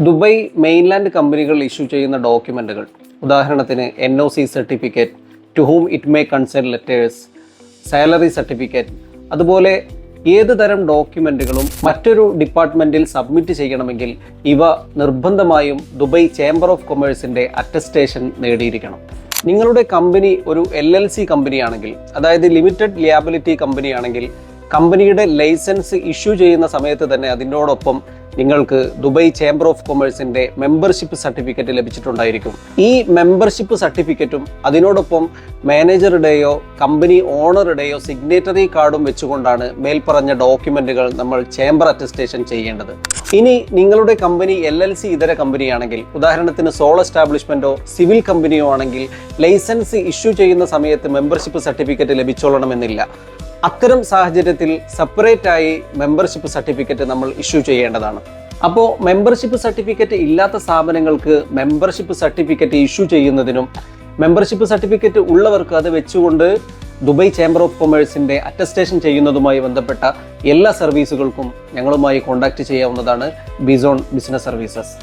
Dubai mainland കമ്പനികൾ issue ചെയ്യുന്ന ഡോക്യുമെൻറ്റുകൾ, ഉദാഹരണത്തിന് NOC certificate, to whom it may concern letters, salary certificate, അതുപോലെ ഏത് തരം ഡോക്യുമെൻറ്റുകളും മറ്റൊരു ഡിപ്പാർട്ട്മെൻറ്റിൽ സബ്മിറ്റ് ചെയ്യണമെങ്കിൽ ഇവ നിർബന്ധമായും ദുബായ് ചേംബർ ഓഫ് കൊമേഴ്സിൻ്റെ അറ്റസ്റ്റേഷൻ നേടിയിരിക്കണം. നിങ്ങളുടെ കമ്പനി ഒരു LLC കമ്പനിയാണെങ്കിൽ, അതായത് ലിമിറ്റഡ് ലിയാബിലിറ്റി കമ്പനിയാണെങ്കിൽ, കമ്പനിയുടെ ലൈസൻസ് ഇഷ്യൂ ചെയ്യുന്ന സമയത്ത് തന്നെ അതിനോടൊപ്പം നിങ്ങൾക്ക് ദുബായ് ചേംബർ ഓഫ് കൊമേഴ്സിൻ്റെ മെമ്പർഷിപ്പ് സർട്ടിഫിക്കറ്റ് ലഭിച്ചിട്ടുണ്ടായിരിക്കും. ഈ മെമ്പർഷിപ്പ് സർട്ടിഫിക്കറ്റും അതിനോടൊപ്പം മാനേജറുടെയോ കമ്പനി ഓണറുടെയോ സിഗ്നേറ്ററി കാർഡും വെച്ചുകൊണ്ടാണ് മേൽപ്പറഞ്ഞ ഡോക്യുമെൻറ്റുകൾ നമ്മൾ ചേംബർ അറ്റസ്റ്റേഷൻ ചെയ്യേണ്ടത്. ഇനി നിങ്ങളുടെ കമ്പനി LLC ഇതര കമ്പനിയാണെങ്കിൽ, ഉദാഹരണത്തിന് സോൾ എസ്റ്റാബ്ലിഷ്മെൻറ്റോ സിവിൽ കമ്പനിയോ ആണെങ്കിൽ ലൈസൻസ് ഇഷ്യൂ ചെയ്യുന്ന സമയത്ത് മെമ്പർഷിപ്പ് സർട്ടിഫിക്കറ്റ് ലഭിച്ചോളണമെന്നില്ല. അത്തരം സാഹചര്യത്തിൽ സെപ്പറേറ്റ് ആയി മെമ്പർഷിപ്പ് സർട്ടിഫിക്കറ്റ് നമ്മൾ ഇഷ്യൂ ചെയ്യേണ്ടതാണ്. അപ്പോൾ മെമ്പർഷിപ്പ് സർട്ടിഫിക്കറ്റ് ഇല്ലാത്ത സ്ഥാപനങ്ങൾക്ക് മെമ്പർഷിപ്പ് സർട്ടിഫിക്കറ്റ് ഇഷ്യൂ ചെയ്യുന്നതിനും മെമ്പർഷിപ്പ് സർട്ടിഫിക്കറ്റ് ഉള്ളവർക്ക് അത് വെച്ചുകൊണ്ട് ദുബായ് ചേംബർ ഓഫ് കൊമേഴ്സിൻ്റെ അറ്റസ്റ്റേഷൻ ചെയ്യുന്നതുമായി ബന്ധപ്പെട്ട എല്ലാ സർവീസുകൾക്കും ഞങ്ങളുമായി കോൺടാക്റ്റ് ചെയ്യാവുന്നതാണ് ബിസോൺ ബിസിനസ് സർവീസസ്.